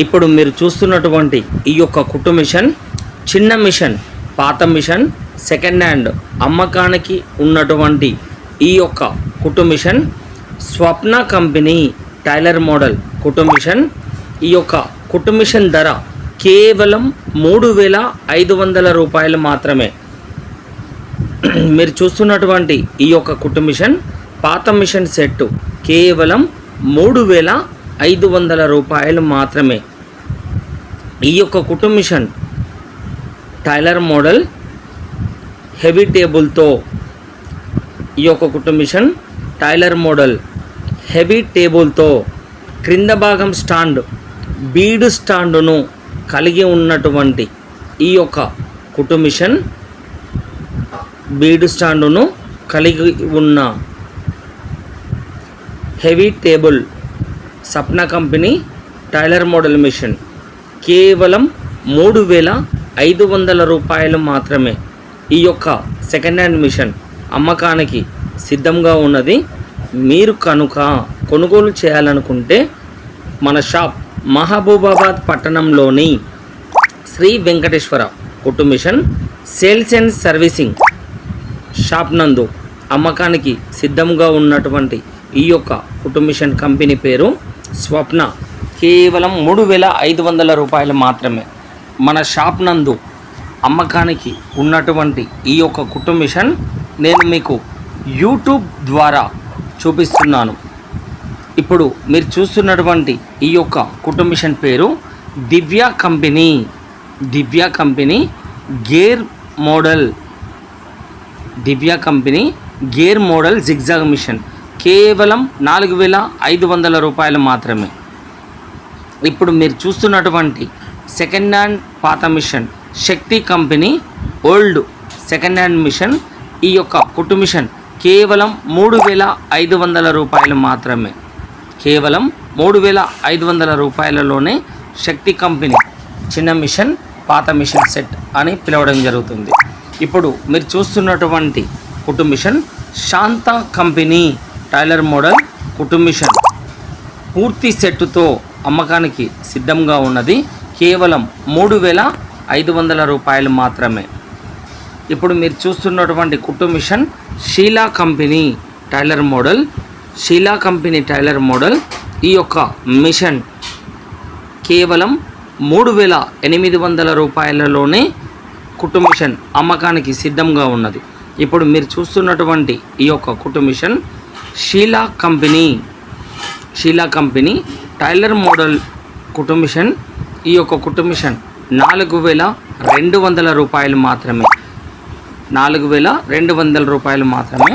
ఇప్పుడు మీరు చూస్తున్నటువంటి ఈ యొక్క కుట్టు మిషన్ చిన్న మిషన్, పాత మిషన్, సెకండ్ హ్యాండ్ అమ్మకానికి ఉన్నటువంటి ఈ యొక్క కుట్టు మిషన్ స్వప్న కంపెనీ టైలర్ మోడల్ కుట్టు మిషన్. ఈ యొక్క కుట్టు మిషన్ ధర కేవలం 3,500 రూపాయలు మాత్రమే. మీరు చూస్తున్నటువంటి ఈ యొక్క కుట్టు మిషన్ పాత మిషన్ సెట్ కేవలం 3,500 రూపాయలు మాత్రమే. ఈ యొక్క కుట్టు మిషన్ టైలర్ మోడల్ హెవీ టేబుల్తో, ఈ యొక్క కుట్టు మిషన్ టైలర్ మోడల్ హెవీ టేబుల్తో క్రింద భాగం స్టాండ్, బీడ్ స్టాండును కలిగి ఉన్నటువంటి ఈ యొక్క కుట్టు మిషన్ బీడ్ స్టాండును కలిగి ఉన్న heavy table Sapna company tailor model machine కేవలం 3,500 రూపాయలు మాత్రమే. ఈ యొక్క సెకండ్ హ్యాండ్ మిషన్ అమ్మకానికి సిద్ధంగా ఉన్నది. మీరు కనుక కొనుగోలు చేయాలనుకుంటే మన షాప్ మహబూబాబాద్ పట్టణంలోని శ్రీ వెంకటేశ్వర కుట్టు machine sales and servicing shop నందు అమ్మకానికి సిద్ధంగా ఉన్నటువంటి ఈ యొక్క కుట్టు మిషన్ కంపెనీ పేరు స్వప్న. కేవలం 3,500 రూపాయలు మాత్రమే. మన షాప్ నందు అమ్మకానికి ఉన్నటువంటి ఈ యొక్క కుట్టు మిషన్ నేను మీకు యూట్యూబ్ ద్వారా చూపిస్తున్నాను. ఇప్పుడు మీరు చూస్తున్నటువంటి ఈ యొక్క కుట్టు మిషన్ పేరు Divya company. Divya company gear model, Divya company gear model zigzag machine కేవలం 4,500 రూపాయలు మాత్రమే. ఇప్పుడు మీరు చూస్తున్నటువంటి సెకండ్ హ్యాండ్ పాత machine Shakti company old second hand machine. ఈ యొక్క కుట్టు మిషన్ కేవలం 3,500 రూపాయలు మాత్రమే. కేవలం 3,500 రూపాయలలోనే శక్తి కంపెనీ చిన్న మిషన్, పాత మిషన్ సెట్ అని పిలవడం జరుగుతుంది. ఇప్పుడు మీరు చూస్తున్నటువంటి కుట్టు మిషన్ శాంత కంపెనీ టైలర్ మోడల్ కుట్టు మిషన్ పూర్తి సెట్టుతో అమ్మకానికి సిద్ధంగా ఉన్నది. కేవలం 3,500 రూపాయలు మాత్రమే. ఇప్పుడు మీరు చూస్తున్నటువంటి కుట్టు machine Sheela company tailor model. Sheela company tailor model ఈ యొక్క మిషన్ కేవలం 3,800 రూపాయలలోనే కుట్టు మిషన్ అమ్మకానికి సిద్ధంగా ఉన్నది. ఇప్పుడు మీరు చూస్తున్నటువంటి ఈ యొక్క కుట్టు machine Sheela company tailor model కుట్టు మిషన్. ఈ యొక్క కుట్టు మిషన్ 4,200 రూపాయలు మాత్రమే. 4,200 రూపాయలు మాత్రమే.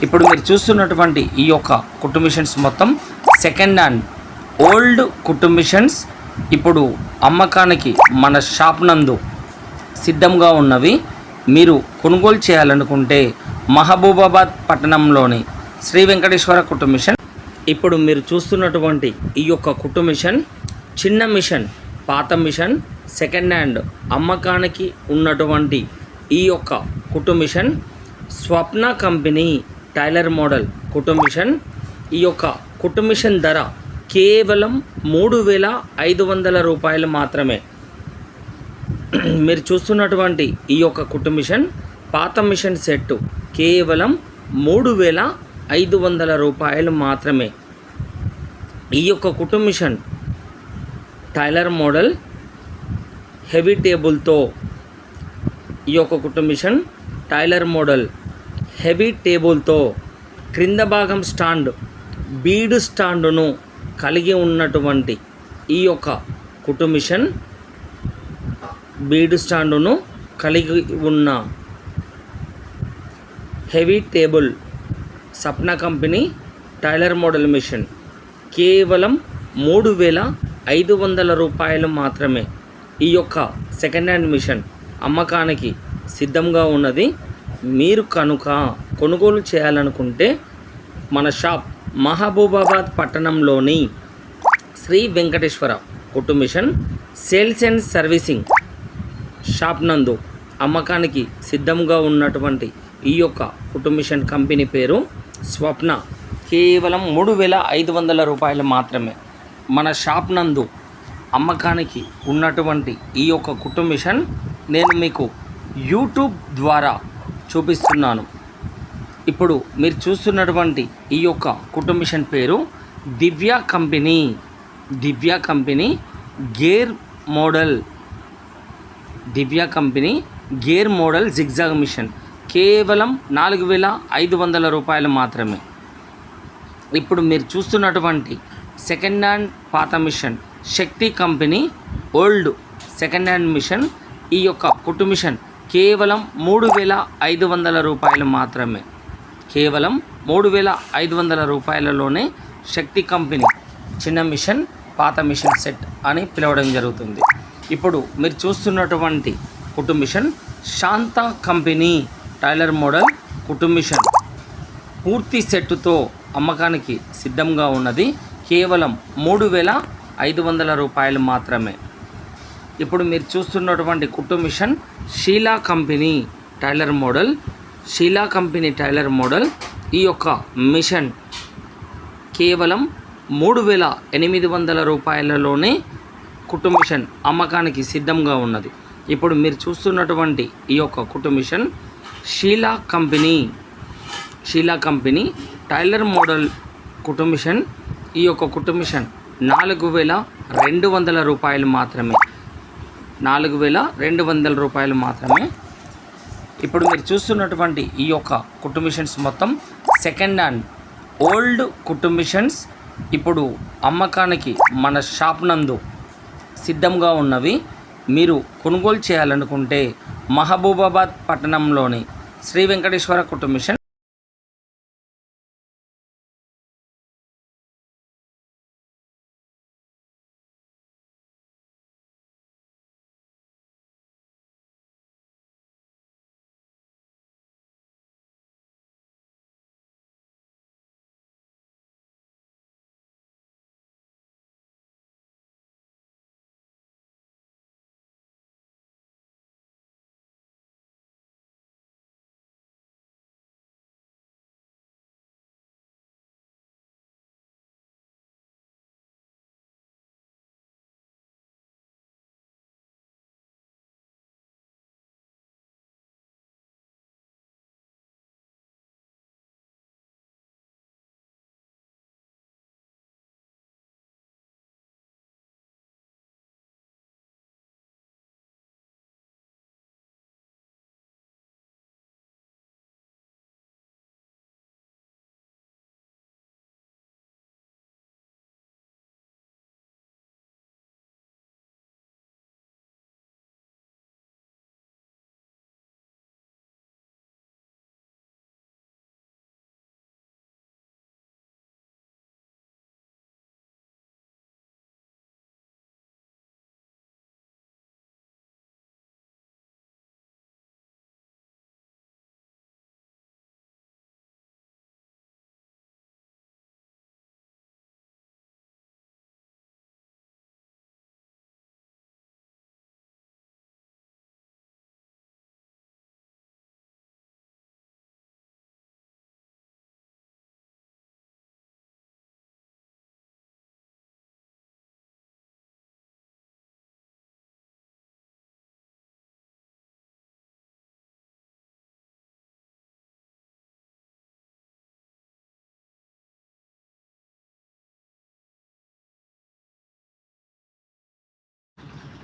ఇప్పుడు మీరు చూస్తున్నటువంటి ఈ యొక్క కుట్టు మిషన్స్ మొత్తం సెకండ్ హ్యాండ్ ఓల్డ్ కుట్టు మిషన్స్ ఇప్పుడు అమ్మకానికి మన షాప్ నందు సిద్ధంగా ఉన్నవి. మీరు కొనుగోలు చేయాలనుకుంటే మహబూబాబాద్ పట్టణంలోని శ్రీ వెంకటేశ్వర కుట్టు మిషన్. ఇప్పుడు మీరు చూస్తున్నటువంటి ఈ యొక్క కుట్టు మిషన్ చిన్న మిషన్, పాత మిషన్, సెకండ్ హ్యాండ్ అమ్మకానికి ఉన్నటువంటి ఈ యొక్క కుట్టు మిషన్ స్వప్న కంపెనీ టైలర్ మోడల్ కుట్టు మిషన్. ఈ యొక్క కుట్టు మిషన్ ధర కేవలం 3,500 రూపాయలు మాత్రమే. మీరు చూస్తున్నటువంటి ఈ యొక్క కుట్టు మిషన్ పాత మిషన్ సెట్ కేవలం 3,500 రూపాయలు మాత్రమే. ఈ యొక్క కుట్టు మిషన్ టైలర్ మోడల్ హెవీ టేబుల్తో, ఈ యొక్క కుట్టు మిషన్ టైలర్ మోడల్ హెవీ టేబుల్తో క్రింద భాగం స్టాండ్, బీడ్ స్టాండును కలిగి ఉన్నటువంటి ఈ యొక్క కుట్టు మిషన్ బీడ్ స్టాండును కలిగి ఉన్న heavy table Sapna company tailor model machine కేవలం 3,500 రూపాయలు మాత్రమే. ఈ యొక్క సెకండ్ హ్యాండ్ మిషన్ అమ్మకానికి సిద్ధంగా ఉన్నది. మీరు కనుక కొనుగోలు చేయాలనుకుంటే మన షాప్ మహబూబాబాద్ పట్టణంలోని శ్రీ వెంకటేశ్వర కుట్టు machine sales and servicing shop నందు అమ్మకానికి సిద్ధంగా ఉన్నటువంటి ఈ యొక్క కుట్టు మిషన్ కంపెనీ పేరు స్వప్న. కేవలం 3,500 రూపాయలు మాత్రమే. మన షాప్ నందు అమ్మకానికి ఉన్నటువంటి ఈ యొక్క కుట్టు మిషన్ నేను మీకు యూట్యూబ్ ద్వారా చూపిస్తున్నాను. ఇప్పుడు మీరు చూస్తున్నటువంటి ఈ యొక్క కుట్టు మిషన్ పేరు Divya company gear model zigzag machine కేవలం 4,500 రూపాయలు మాత్రమే. ఇప్పుడు మీరు చూస్తున్నటువంటి సెకండ్ హ్యాండ్ పాత machine Shakti company old second hand machine. ఈ యొక్క కుట్టు మిషన్ కేవలం 3,500 రూపాయలు మాత్రమే. కేవలం 3,500 రూపాయలలోనే శక్తి కంపెనీ చిన్న మిషన్ పాత మిషన్ సెట్ అని పిలవడం జరుగుతుంది. ఇప్పుడు మీరు చూస్తున్నటువంటి కుట్టు మిషన్ శాంత కంపెనీ టైలర్ మోడల్ కుట్టు మిషన్ పూర్తి సెట్టుతో అమ్మకానికి సిద్ధంగా ఉన్నది. కేవలం 3,500 రూపాయలు మాత్రమే. ఇప్పుడు మీరు చూస్తున్నటువంటి కుట్టు machine Sheela company tailor model. ఈ యొక్క మిషన్ కేవలం 3,800 రూపాయలలోనే కుట్టు మిషన్ అమ్మకానికి సిద్ధంగా ఉన్నది. ఇప్పుడు మీరు చూస్తున్నటువంటి ఈ యొక్క కుట్టు machine Sheela company tailor model కుట్టు మిషన్. ఈ యొక్క కుట్టు మిషన్ 4,200 రూపాయలు మాత్రమే. 4,200 రూపాయలు మాత్రమే. ఇప్పుడు మీరు చూస్తున్నటువంటి ఈ యొక్క కుట్టు మిషన్స్ మొత్తం సెకండ్ హ్యాండ్ ఓల్డ్ కుట్టు మిషన్స్ ఇప్పుడు అమ్మకానికి మన షాప్ నందు సిద్ధంగా ఉన్నవి. మీరు కొనుగోలు చేయాలనుకుంటే మహబూబాబాద్ పట్టణంలోని శ్రీ వెంకటేశ్వర కుట్టు machine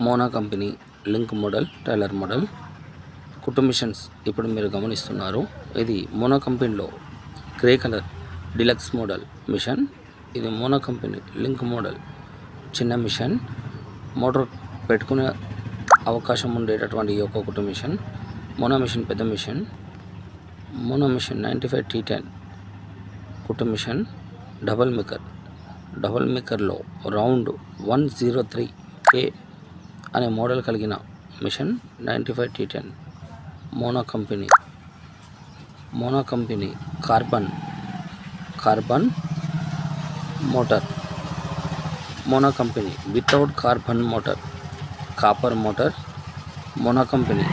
Mona company link model tailor model కుట్టు మిషన్స్ ఇప్పుడు మీరు గమనిస్తున్నారు. ఇది మోనా కంపెనీలో grey colour deluxe model machine. ఇది మోనా కంపెనీ లింక్ మోడల్ చిన్న మిషన్. మోటార్ పెట్టుకునే అవకాశం ఉండేటటువంటి ఈ యొక్క కుట్టు మిషన్. మోనా మిషన్ పెద్ద మిషన్. మోనా మిషన్ 95 T10 కుట్టు మిషన్. డబల్ మేకర్లో రౌండ్ 103A అనే మోడల్ కలిగిన machine 95 T10 Mona company carbon motor. Mona company without carbon motor copper motor. Mona company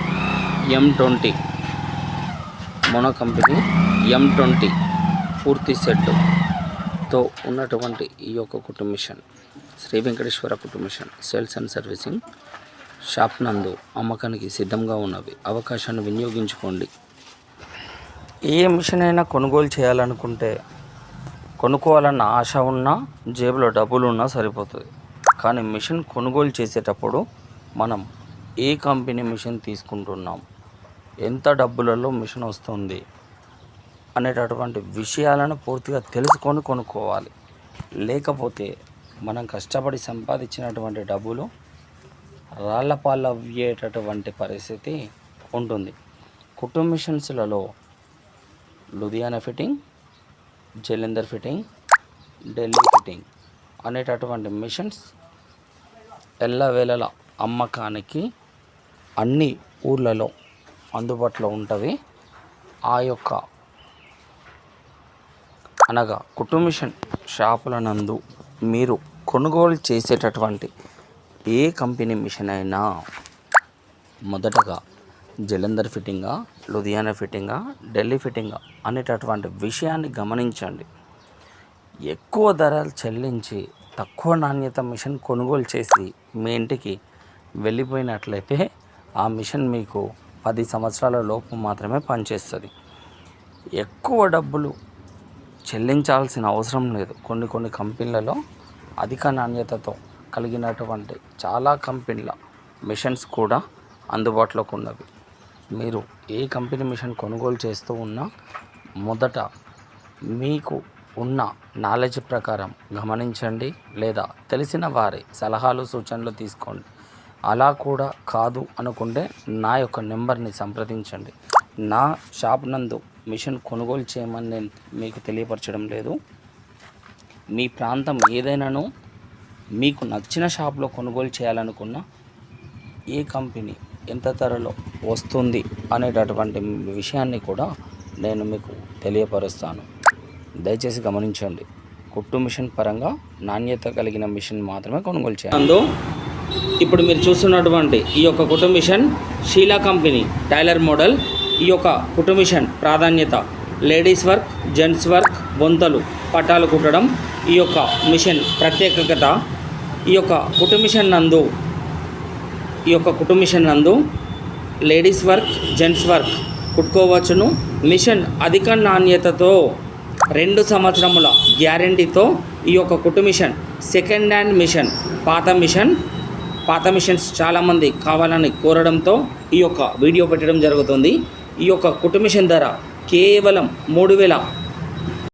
M20 పూర్తి సెట్తో ఉన్నటువంటి ఈ యొక్క కుట్టు మిషన్ శ్రీ వెంకటేశ్వర కుటుంబిషన్ సేల్స్ అండ్ సర్వీసింగ్ షాప్ నందు అమ్మకానికి సిద్ధంగా ఉన్నవి. అవకాశాన్ని వినియోగించుకోండి. ఏ మిషన్ అయినా కొనుగోలు చేయాలనుకుంటే కొనుక్కోవాలన్న ఆశ ఉన్నా జేబులో డబ్బులు ఉన్నా సరిపోతుంది. కానీ మిషన్ కొనుగోలు చేసేటప్పుడు మనం ఏ కంపెనీ మిషన్ తీసుకుంటున్నాం, ఎంత డబ్బులలో మిషన్ వస్తుంది అనేటటువంటి విషయాలను పూర్తిగా తెలుసుకొని కొనుక్కోవాలి. లేకపోతే మనం కష్టపడి సంపాదించినటువంటి డబ్బులు రాళ్లపాలు అయ్యేటటువంటి పరిస్థితి ఉంటుంది. కుటుంబ మిషన్స్లలో Ludhiana fitting, Jalandhar fitting, Delhi fitting అనేటటువంటి మిషన్స్ ఎల్లవేళలా అమ్మకానికి అన్ని ఊర్లలో అందుబాటులో ఉంటవి. ఆ యొక్క అనగా కుటుంబ మిషన్ షాపుల నందు మీరు కొనుగోలు చేసేటటువంటి ఏ కంపెనీ మిషన్ అయినా మొదటగా జలంధర్ ఫిట్టింగా, లూధియానా ఫిట్టింగా, ఢిల్లీ ఫిట్టింగా అనేటటువంటి విషయాన్ని గమనించండి. ఎక్కువ ధరలు చెల్లించి తక్కువ నాణ్యత మిషన్ కొనుగోలు చేసి మీ ఇంటికి వెళ్ళిపోయినట్లయితే ఆ మిషన్ మీకు 10 సంవత్సరాల లోపు మాత్రమే పనిచేస్తుంది. ఎక్కువ డబ్బులు చెల్లించాల్సిన అవసరం లేదు. కొన్ని కంపెనీలలో అధిక నాణ్యతతో కలిగినటువంటి చాలా కంపెనీల మిషన్స్ కూడా అందుబాటులోకి ఉన్నవి. మీరు ఏ కంపెనీ మిషన్ కొనుగోలు చేస్తూ ఉన్నా మొదట మీకు ఉన్న నాలెడ్జ్ ప్రకారం గమనించండి, లేదా తెలిసిన వారి సలహాలు సూచనలు తీసుకోండి. అలా కూడా కాదు అనుకుంటే నా యొక్క నెంబర్ని సంప్రదించండి. నా షాప్ నందు మిషన్ కొనుగోలు చేయమని నేను మీకు తెలియపరచడం లేదు. మీ ప్రాంతం ఏదైనాను మీకు నచ్చిన షాప్లో కొనుగోలు చేయాలనుకున్న ఏ కంపెనీ ఎంత ధరలో వస్తుంది అనేటటువంటి విషయాన్ని కూడా నేను మీకు తెలియపరుస్తాను. దయచేసి గమనించండి. కుట్టు మిషన్ పరంగా నాణ్యత కలిగిన మిషన్ మాత్రమే కొనుగోలు చేయాలి. ఇప్పుడు మీరు చూస్తున్నటువంటి ఈ యొక్క కుట్టు machine Sheela company tailor model. ఈ యొక్క కుట్టు మిషన్ ప్రాధాన్యత లేడీస్ వర్క్, జెంట్స్ వర్క్, బొంతలు, పట్టాలు కుట్టడం ఈ యొక్క మిషన్ ప్రత్యేకత. ఈ యొక్క కుట్టు మిషన్ నందు లేడీస్ వర్క్, జెంట్స్ వర్క్ కుట్టుకోవచ్చును. మిషన్ అధిక నాణ్యతతో 2 సంవత్సరముల గ్యారంటీతో ఈ యొక్క కుట్టు మిషన్ సెకండ్ హ్యాండ్ మిషన్. పాత మిషన్స్ చాలామంది కావాలని కోరడంతో ఈ యొక్క వీడియో పెట్టడం జరుగుతుంది. ఈ యొక్క కుట్టు మిషన్ ధర కేవలం 3,000